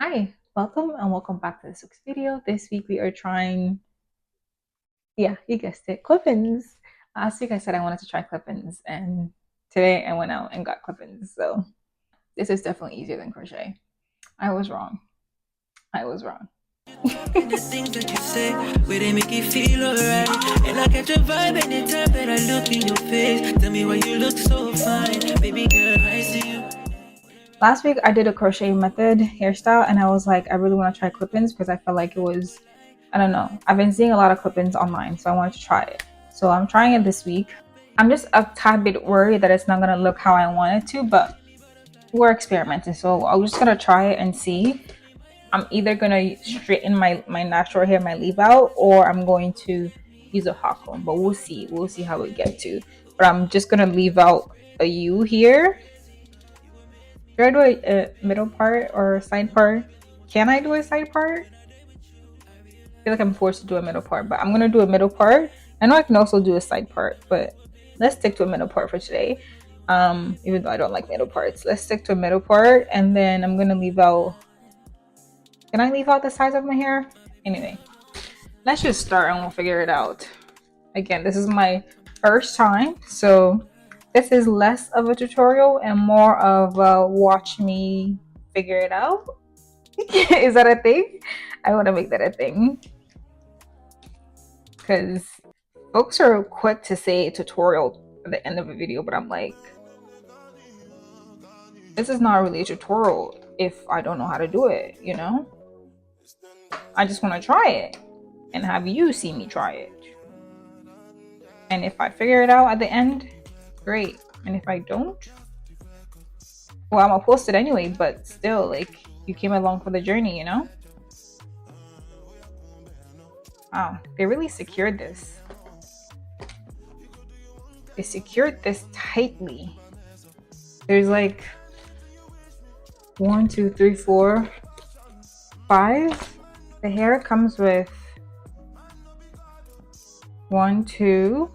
Hi, welcome and welcome back to this week's video. This week we are trying, yeah, you guessed it, clip-ins. Last week I said I wanted to try clip-ins, and today I went out and got clip-ins. So this is definitely easier than crochet. I was wrong. I was wrong. The things that you say, where they make you feel alright. And I catch a vibe anytime that I look in your face. Tell me why you look so fine, baby girl, I see you. Last week I did a crochet method hairstyle, and I was like, I really want to try clip-ins because I felt like it was, I don't know. I've been seeing a lot of clip-ins online, so I wanted to try it. So I'm trying it this week. I'm just a tad bit worried that it's not gonna look how I want it to, but we're experimenting, so I'm just gonna try it and see. I'm either gonna straighten my natural hair, my leave out, or I'm going to use a hot comb, but we'll see how we get to. But I'm just gonna leave out a U here. Should I do a middle part or a side part? Can I do a side part? I feel like I'm forced to do a middle part, but I'm gonna do a middle part. I know I can also do a side part, but let's stick to a middle part for today. Even though I don't like middle parts, let's stick to a middle part, and then I'm gonna leave out. Can I leave out the sides of my hair? Anyway, let's just start and we'll figure it out. Again, this is my first time, so this is less of a tutorial and more of a watch me figure it out. Is that a thing? I want to make that a thing because folks are quick to say tutorial at the end of a video, but I'm like, this is not really a tutorial if I don't know how to do it, you know? I just want to try it and have you see me try it. And if I figure it out at the end, great. And if I don't, well, I'm gonna post it anyway, but still, like, you came along for the journey, you know? Wow, they really secured this. They secured this tightly. There's like 1, 2, 3, 4, 5. The hair comes with 1, 2,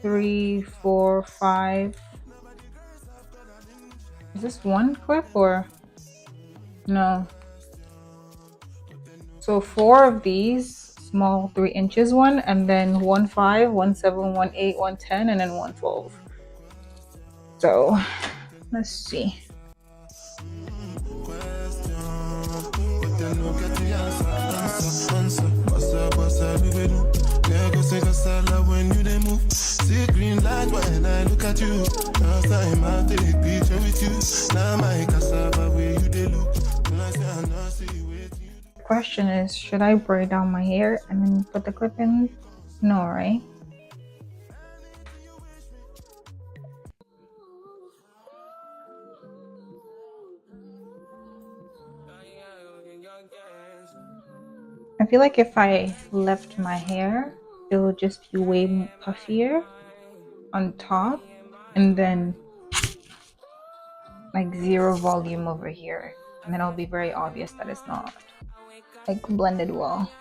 3, 4, 5. Is this one clip or no? So 4 of these small 3 inches one, and then 1, 5, 1, 7, 1, 8, 1, 10, and then 1, 12. So let's see. Question is, should I braid down my hair and then put the clip in? No, right? I feel like if I left my hair, it will just be way puffier on top, and then like zero volume over here, and then it'll be very obvious that it's not like blended well.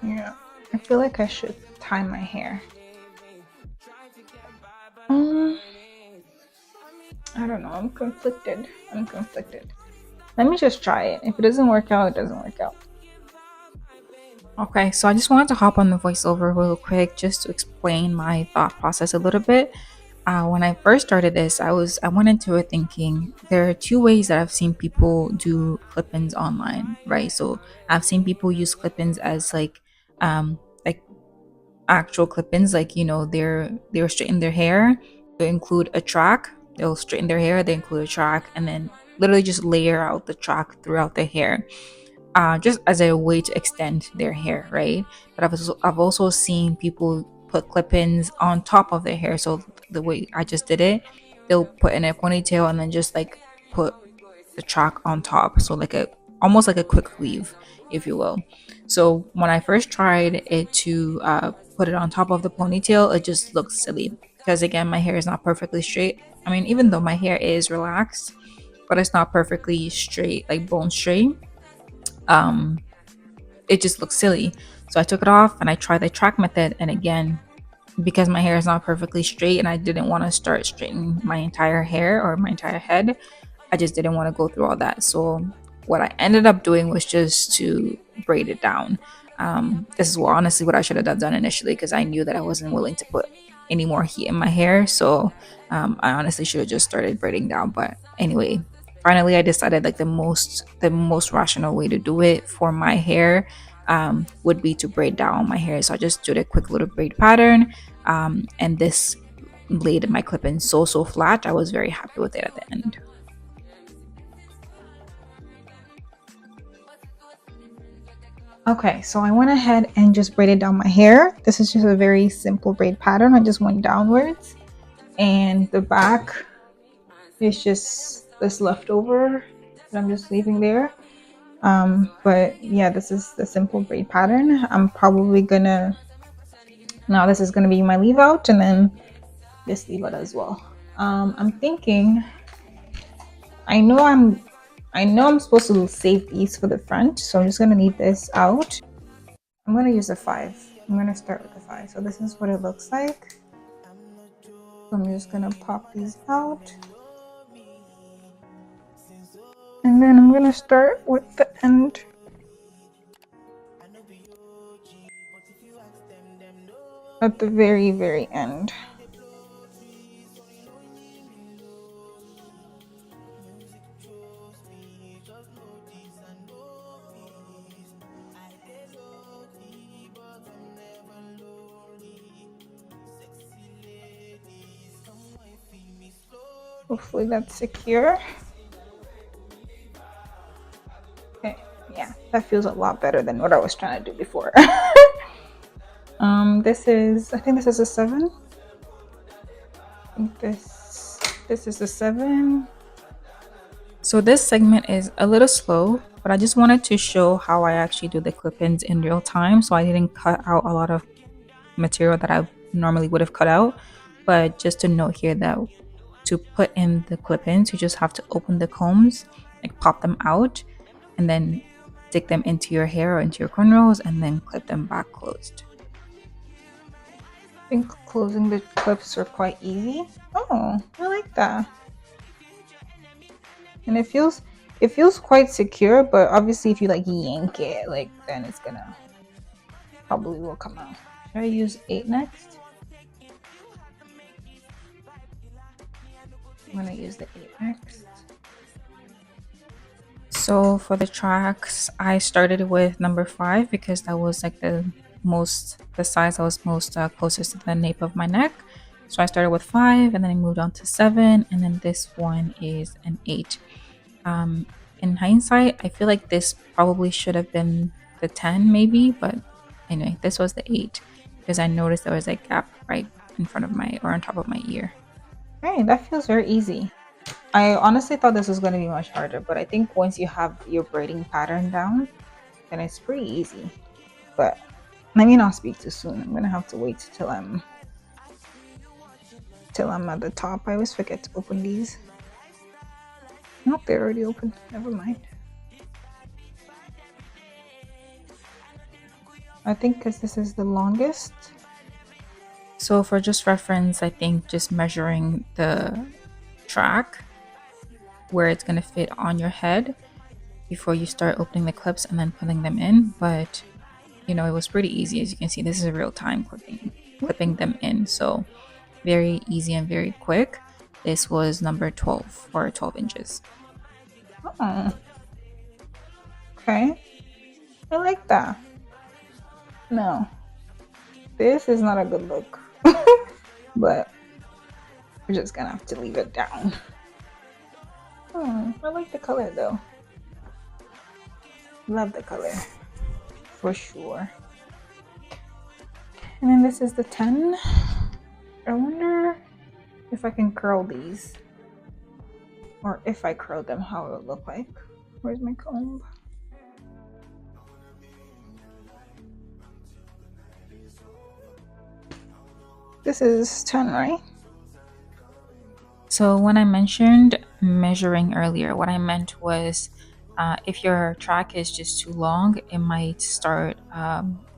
Yeah, I feel like I should tie my hair. I don't know, I'm conflicted. Let me just try it. If it doesn't work out, it doesn't work out. Okay, so I just wanted to hop on the voiceover real quick just to explain my thought process a little bit. When I first started this, I went into it thinking there are two ways that I've seen people do clip-ins online, right? So I've seen people use clip-ins as like actual clip-ins, like they're straightening their hair. They include a track. They'll straighten their hair. They include a track, and then literally just layer out the track throughout their hair, just as a way to extend their hair, right? But I've also seen people put clip-ins on top of their hair. So the way I just did it, they'll put in a ponytail and then just like put the track on top. So like a almost like a quick weave, if you will. So when I first tried it to put it on top of the ponytail, it just looked silly because again, my hair is not perfectly straight. I mean, even though my hair is relaxed, but it's not perfectly straight, like bone straight. um it just looks silly. So I took it off and I tried the track method, and again, because my hair is not perfectly straight and I didn't want to start straightening my entire hair or my entire head, I just didn't want to go through all that. So what I ended up doing was just to braid it down. This is honestly what I should have done initially, because I knew that I wasn't willing to put any more heat in my hair. So I honestly should have just started braiding down. But anyway, finally I decided like the most rational way to do it for my hair would be to braid down my hair. So I just did a quick little braid pattern, and this laid my clip in so flat. I was very happy with it at the end. Okay, so I went ahead and just braided down my hair. This is just a very simple braid pattern. I just went downwards, and the back is just this leftover that I'm just leaving there. But yeah, this is the simple braid pattern. I'm probably gonna, now this is gonna be my leave out, and then this leave out as well. I'm thinking, I know I'm I know I'm supposed to save these for the front, so I'm just gonna leave this out. I'm gonna use a 5. I'm gonna start with the 5. So this is what it looks like. So I'm just gonna pop these out. And then I'm gonna start with the end. At the very end. Hopefully that's secure. Okay, yeah, that feels a lot better than what I was trying to do before. I think this is a 7. I think this is a 7. So this segment is a little slow, but I just wanted to show how I actually do the clip-ins in real time. So I didn't cut out a lot of material that I normally would have cut out. But just to note here that to put in the clip-ins, you just have to open the combs, like pop them out, and then stick them into your hair or into your cornrows, and then clip them back closed. I think closing the clips are quite easy. Oh, I like that. And it feels quite secure, but obviously if you like yank it, like then it's gonna probably will come out. Should I use 8 next? I'm gonna use the 8 next. So for the tracks, I started with number 5 because that was like the size that was most closest to the nape of my neck. So I started with 5, and then I moved on to 7, and then this one is an 8. In hindsight, I feel like this probably should have been the 10 maybe, but anyway, this was the 8 because I noticed there was a gap right in front of my, or on top of my ear. Okay, that feels very easy. I honestly thought this was going to be much harder, but I think once you have your braiding pattern down, then it's pretty easy. But let me not speak too soon. I'm gonna have to wait till I'm at the top. I always forget to open these. Nope, they're already open. Never mind. I think because this is the longest. So for just reference, I think just measuring the track where it's going to fit on your head before you start opening the clips and then putting them in. But you know, it was pretty easy. As you can see, this is a real time clipping them in. So very easy and very quick. This was number 12 or 12 inches. Oh, okay. I like that. No, this is not a good look, but we're just gonna have to leave it down. I like the color though. Love the color for sure. And then this is the 10. I wonder if I can curl these, or if I curl them, how it would look like. Where's my comb? This is 10, right? So when I mentioned measuring earlier, what I meant was if your track is just too long, it might start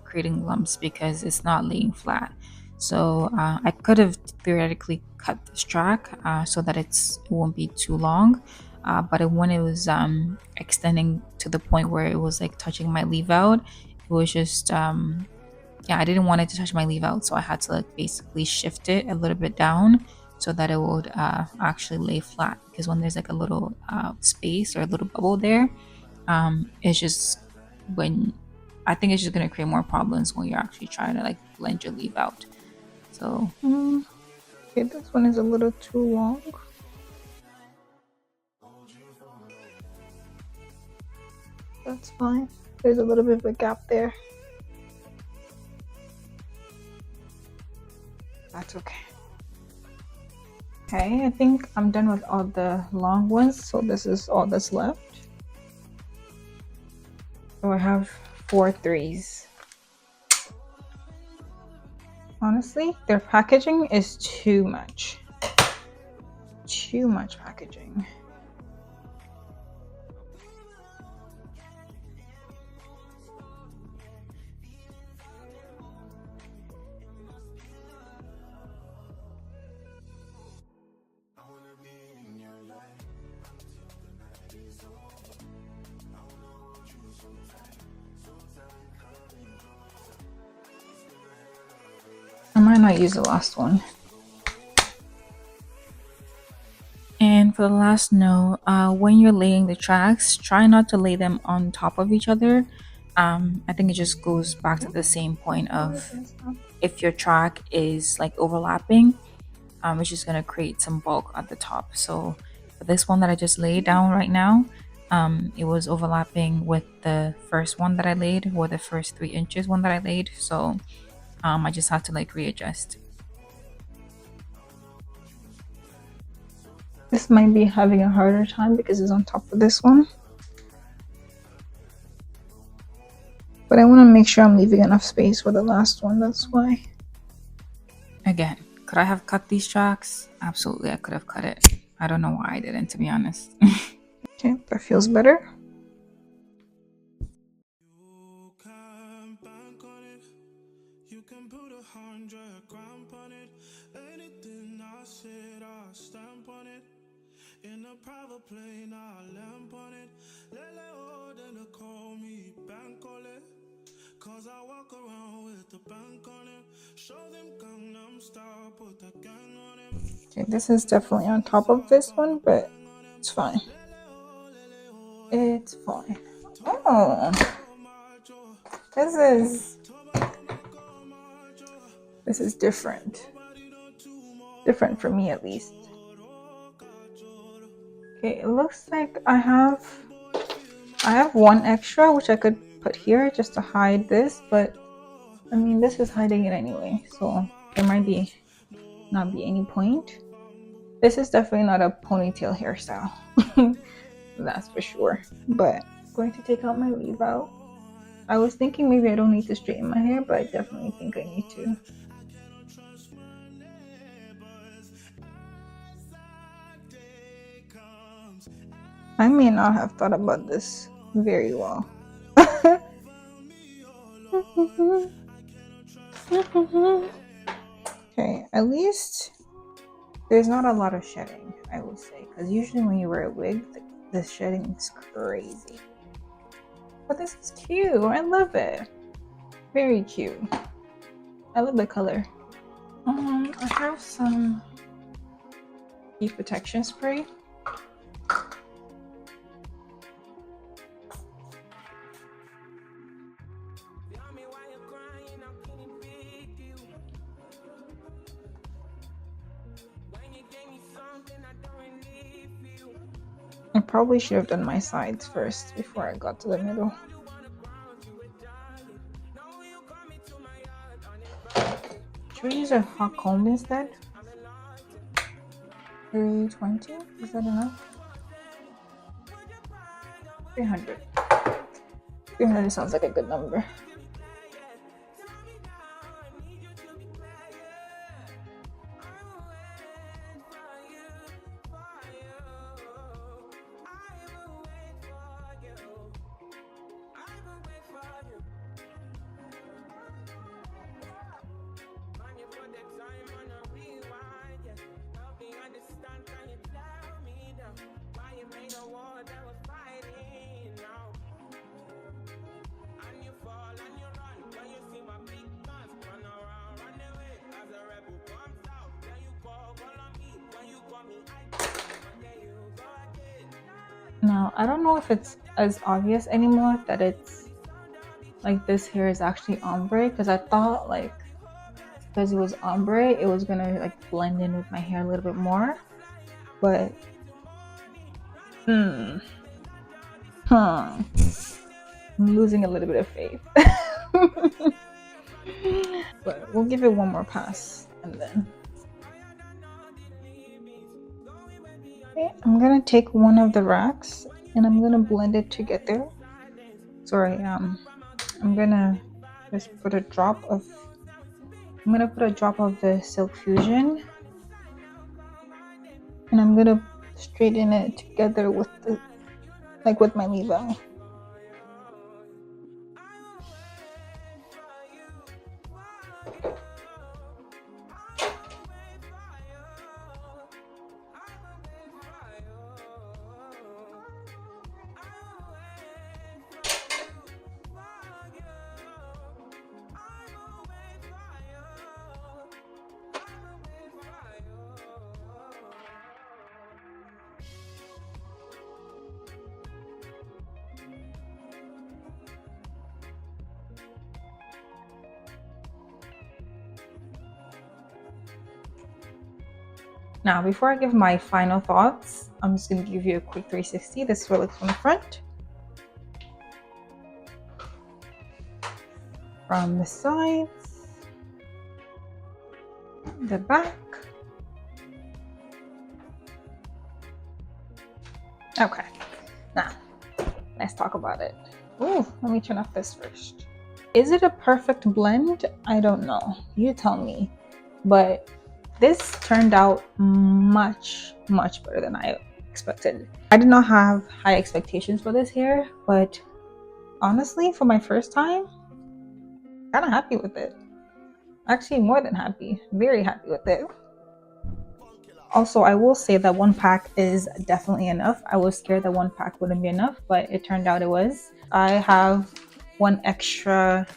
creating lumps because it's not laying flat. So I could have theoretically cut this track so that it won't be too long. But when it was extending to the point where it was like touching my leave out, it was just yeah, I didn't want it to touch my leave out, so I had to like basically shift it a little bit down so that it would actually lay flat. Because when there's like a little space or a little bubble there, it's just when I think it's just gonna create more problems when you're actually trying to like blend your leave out. So okay, this one is a little too long. That's fine. There's a little bit of a gap there. That's okay. Okay, I think I'm done with all the long ones, so this is all that's left. So I have 4 threes. Honestly, their packaging is too much. Too much packaging. I might not use the last one. And for the last note, when you're laying the tracks, try not to lay them on top of each other. I think it just goes back to the same point of if your track is like overlapping, it's just gonna create some bulk at the top. So for this one that I just laid down right now, it was overlapping with the first one that I laid, or the first 3 inches one that I laid. So I just had to like readjust. This might be having a harder time because it's on top of this one. But I want to make sure I'm leaving enough space for the last one, that's why. Again, could I have cut these tracks? Absolutely, I could have cut it. I don't know why I didn't, to be honest. Okay, that feels better. You can put 100 grams on it. Anything I said, I'll stamp on it. In a private plane, I'll lamp on it. Then call me bank on it. Cause I walk around with the bank on it. Show them Gangnam Style, put the gang on it. Okay, this is definitely on top of this one, but it's fine. It's fine. Oh, this is different. Different for me, at least. Okay, it looks like I have one extra which I could put here just to hide this, but I mean this is hiding it anyway, so there might not be any point. This is definitely not a ponytail hairstyle. That's for sure. But I'm going to take out my leave out. I was thinking maybe I don't need to straighten my hair, but I definitely think I need to. I may not have thought about this very well. Okay, at least there's not a lot of shedding, I will say, because usually when you wear a wig, the shedding is crazy. But this is cute. I love it. Very cute. I love the color. I have some heat protection spray. I probably should have done my sides first before I got to the middle. Should we use a hot comb instead? 320? Is that enough? 300. 300 sounds like a good number. Now, I don't know if it's as obvious anymore that it's like this hair is actually ombre, because I thought like because it was ombre, it was gonna like blend in with my hair a little bit more. But hmm, huh, I'm losing a little bit of faith. But we'll give it one more pass and then. Okay, I'm gonna take one of the racks and I'm gonna blend it together. Sorry, I'm gonna just put a drop of. I'm gonna put a drop of the Silk Fusion, and I'm gonna straighten it together with the like with my leave-out. Now, before I give my final thoughts, I'm just gonna give you a quick 360. This is what it looks from the front. From the sides, the back. Okay, now let's talk about it. Ooh, let me turn off this first. Is it a perfect blend? I don't know. You tell me. But this turned out much, much better than I expected. I did not have high expectations for this hair, but honestly, for my first time, kind of happy with it. Actually, more than happy. Very happy with it. Also, I will say that one pack is definitely enough. I was scared that one pack wouldn't be enough, but it turned out it was. I have one extra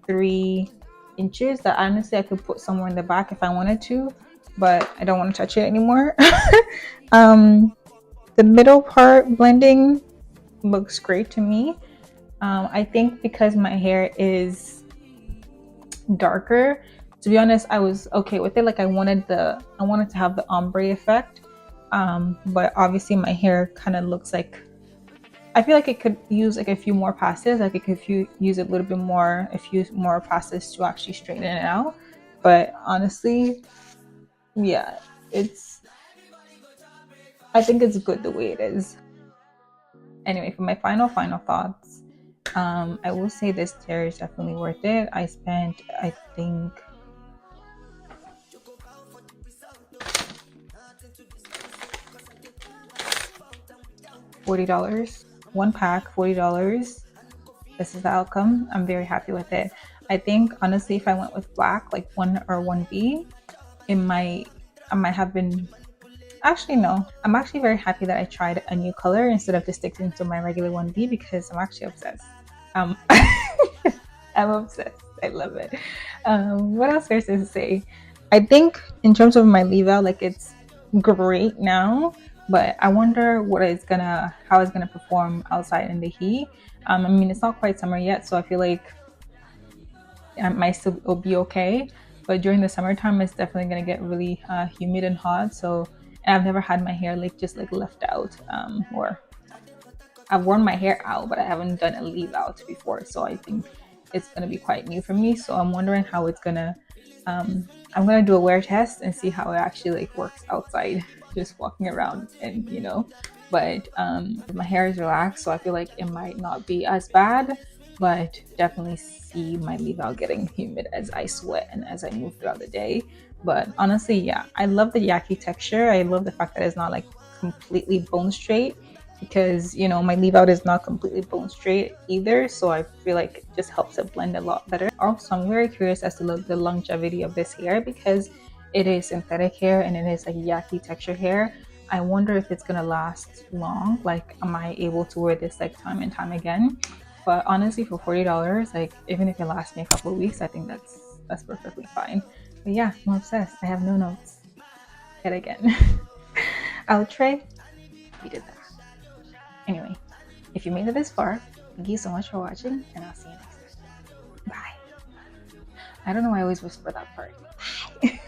3 inches that honestly I could put somewhere in the back if I wanted to, but I don't want to touch it anymore. um, the middle part blending looks great to me. I think because my hair is darker, to be honest, I was okay with it. Like I wanted to have the ombre effect, but obviously my hair kind of looks like, I feel like it could use like a few more passes. Like it could use a little bit more, a few more passes to actually straighten it out. But honestly, yeah, it's. I think it's good the way it is. Anyway, for my final thoughts, I will say this hair is definitely worth it. I spent, I think, $40. One pack, $40. This is the outcome. I'm very happy with it. I think honestly, if I went with black, like 1 or 1B, it might I might have been. Actually, no. I'm actually very happy that I tried a new color instead of just sticking to my regular 1B because I'm actually obsessed. Um, I'm obsessed. I love it. What else there's to say? I think in terms of my leave out, like it's great now, but I wonder how it's gonna perform outside in the heat. I mean, it's not quite summer yet, so I feel like it might still be okay. But during the summertime, it's definitely gonna get really humid and hot. So, and I've never had my hair like just like left out, or I've worn my hair out, but I haven't done a leave out before. So I think it's gonna be quite new for me. So I'm wondering how it's gonna. I'm gonna do a wear test and see how it actually like works outside, just walking around and But my hair is relaxed, so I feel like it might not be as bad. But definitely see my leave out getting humid as I sweat and as I move throughout the day. But honestly, yeah, I love the yaki texture. I love the fact that it's not like completely bone straight because my leave out is not completely bone straight either, so I feel like it just helps it blend a lot better. Also, I'm very curious as to the longevity of this hair because it is synthetic hair and it is like yaki texture hair. I wonder if it's gonna last long. Like, am I able to wear this like time and time again? But honestly, for $40, like even if it lasts me a couple of weeks, I think that's perfectly fine. But yeah, I'm obsessed. I have no notes yet again. Outre, we did that. Anyway, if you made it this far, thank you so much for watching, and I'll see you next time. Bye. I don't know why I always whisper that part. Bye.